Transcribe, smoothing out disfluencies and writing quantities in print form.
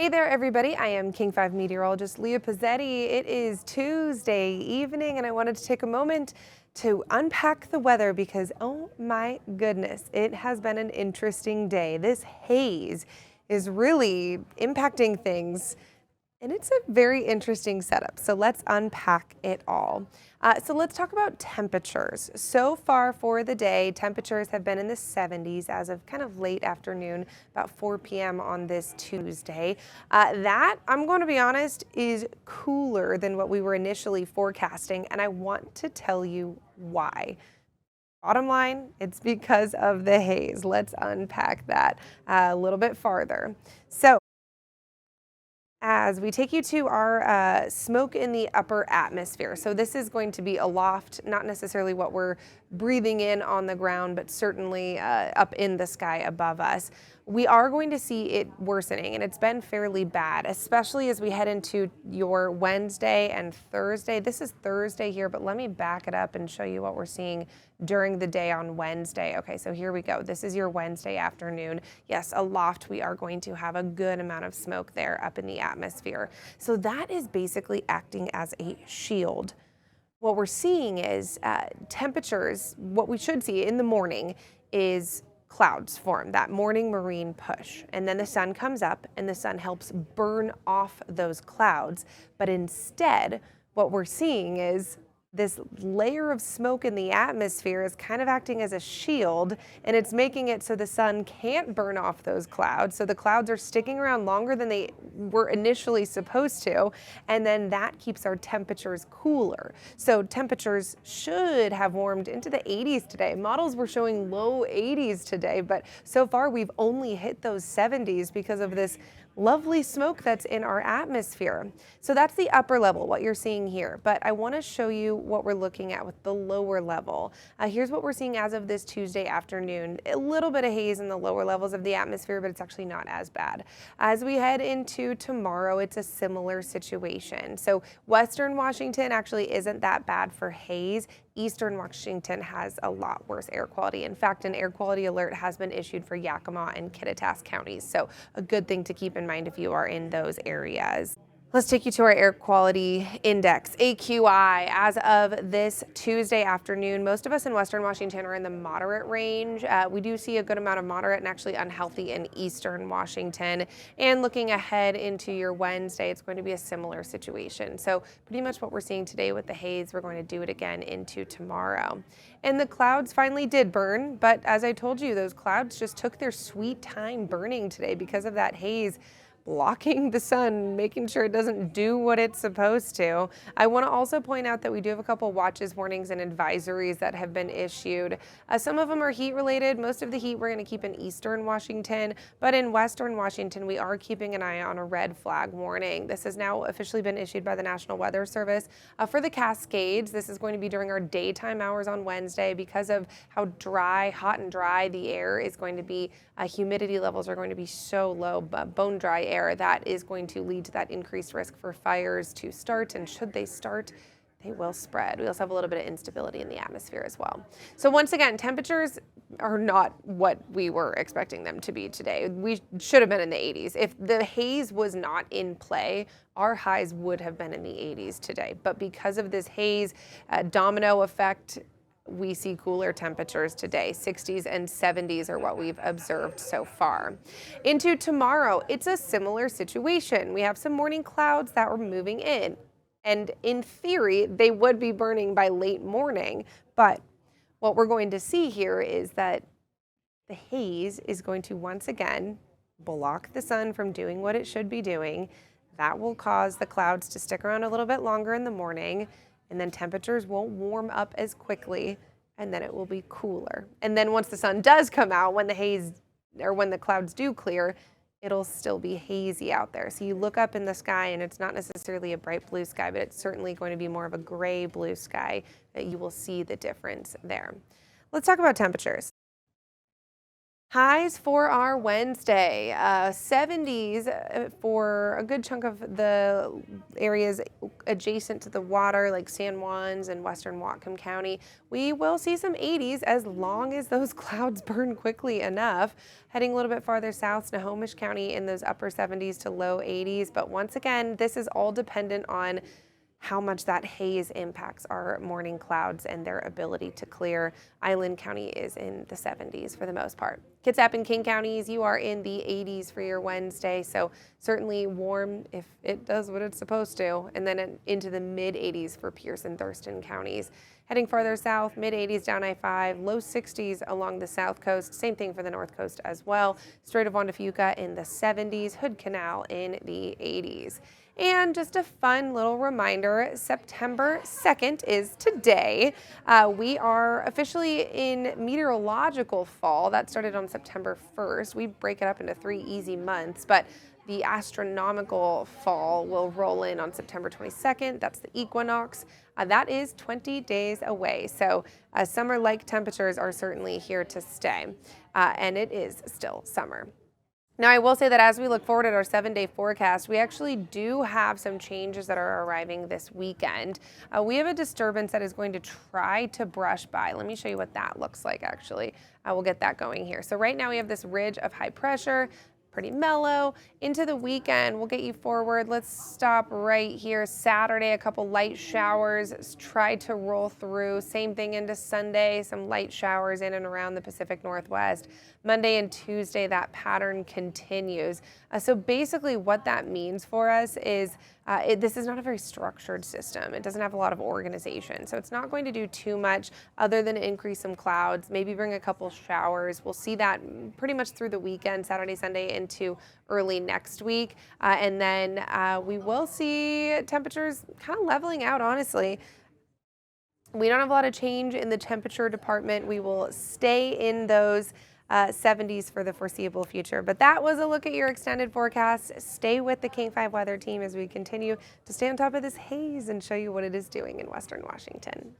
Hey there, everybody. I am King 5 meteorologist Leah Pezzetti. It is Tuesday evening, and I wanted to take a moment to unpack the weather because, oh my goodness, it has been an interesting day. This haze is really impacting things, and it's a very interesting setup. So let's unpack it all. So let's talk about temperatures. So far for the day, temperatures have been in the 70s as of kind of late afternoon, about 4 p.m. on this Tuesday. That, I'm going to be honest, is cooler than what we were initially forecasting, and I want to tell you why. Bottom line, it's because of the haze. Let's unpack that a little bit farther. So, as we take you to our smoke in the upper atmosphere. So this is going to be aloft, not necessarily what we're breathing in on the ground, but certainly up in the sky above us. We are going to see it worsening, and it's been fairly bad, especially as we head into your Wednesday and Thursday. This is Thursday here, but let me back it up and show you what we're seeing during the day on Wednesday. Okay, so here we go. This is your Wednesday afternoon. Yes, aloft, we are going to have a good amount of smoke there up in the atmosphere. So that is basically acting as a shield. What we're seeing is temperatures, what we should see in the morning is clouds form, that morning marine push. And then the sun comes up and the sun helps burn off those clouds. But instead, what we're seeing is this layer of smoke in the atmosphere is kind of acting as a shield, and it's making it so the sun can't burn off those clouds. So the clouds are sticking around longer than they were initially supposed to, and then that keeps our temperatures cooler. So temperatures should have warmed into the 80s today. Models were showing low 80s today, but so far we've only hit those 70s because of this lovely smoke that's in our atmosphere. So that's the upper level, what you're seeing here. But I want to show you what we're looking at with the lower level. Here's what we're seeing as of this Tuesday afternoon. A little bit of haze in the lower levels of the atmosphere, but it's actually not as bad. As we head into tomorrow, it's a similar situation. So Western Washington actually isn't that bad for haze. Eastern Washington has a lot worse air quality. In fact, an air quality alert has been issued for Yakima and Kittitas counties. So a good thing to keep in mind if you are in those areas. Let's take you to our air quality index, AQI. As of this Tuesday afternoon, most of us in Western Washington are in the moderate range. We do see a good amount of moderate and actually unhealthy in Eastern Washington. And looking ahead into your Wednesday, it's going to be a similar situation. So pretty much what we're seeing today with the haze, we're going to do it again into tomorrow. And the clouds finally did burn, but as I told you, those clouds just took their sweet time burning today because of that haze blocking the sun, making sure it doesn't do what it's supposed to. I want to also point out that we do have a couple watches, warnings, and advisories that have been issued. Some of them are heat related. Most of the heat we're going to keep in Eastern Washington, but in Western Washington, we are keeping an eye on a red flag warning. This has now officially been issued by the National Weather Service. For the Cascades, this is going to be during our daytime hours on Wednesday because of how dry, hot and dry the air is going to be. Humidity levels are going to be so low, but bone dry air, that is going to lead to that increased risk for fires to start, and should they start, they will spread. We also have a little bit of instability in the atmosphere as well. So once again, temperatures are not what we were expecting them to be today. We should have been in the 80s. If the haze was not in play, our highs would have been in the 80s today. But because of this haze domino effect, we see cooler temperatures today. 60s and 70s are what we've observed so far. Into tomorrow, it's a similar situation. We have some morning clouds that were moving in, and in theory, they would be burning by late morning. But what we're going to see here is that the haze is going to once again block the sun from doing what it should be doing. That will cause the clouds to stick around a little bit longer in the morning, and then temperatures won't warm up as quickly, and then it will be cooler. And then once the sun does come out, when the haze or when the clouds do clear, it'll still be hazy out there. So you look up in the sky and it's not necessarily a bright blue sky, but it's certainly going to be more of a gray blue sky that you will see the difference there. Let's talk about temperatures. Highs for our Wednesday, 70s for a good chunk of the areas adjacent to the water, like San Juan's and western Whatcom County. We will see some 80s as long as those clouds burn quickly enough. Heading a little bit farther south, Snohomish County in those upper 70s to low 80s. But once again, this is all dependent on how much that haze impacts our morning clouds and their ability to clear. Island County is in the 70s for the most part. Kitsap and King counties, you are in the 80s for your Wednesday, so certainly warm if it does what it's supposed to, and then into the mid 80s for Pierce and Thurston counties. Heading farther south, mid 80s down I-5, low 60s along the south coast, same thing for the north coast as well. Strait of Juan de Fuca in the 70s, Hood Canal in the 80s. And just a fun little reminder, September 2nd is today. We are officially in meteorological fall. That started on September 1st. We break it up into 3 easy months, but the astronomical fall will roll in on September 22nd. That's the equinox. That is 20 days away. So summer-like temperatures are certainly here to stay, and it is still summer. Now, I will say that as we look forward at our 7-day forecast, we actually do have some changes that are arriving this weekend. We have a disturbance that is going to try to brush by. Let me show you what that looks like, actually. I will get that going here. So right now we have this ridge of high pressure, pretty mellow. Into the weekend, we'll get you forward. Let's stop right here. Saturday, a couple light showers try to roll through. Same thing into Sunday, some light showers in and around the Pacific Northwest. Monday and Tuesday, that pattern continues. So basically what that means for us is this is not a very structured system. It doesn't have a lot of organization. So it's not going to do too much other than increase some clouds, maybe bring a couple showers. We'll see that pretty much through the weekend, Saturday, Sunday into early next week. And then we will see temperatures kind of leveling out, honestly. We don't have a lot of change in the temperature department. We will stay in those 70s for the foreseeable future. But that was a look at your extended forecast. Stay with the King 5 weather team as we continue to stay on top of this haze and show you what it is doing in Western Washington.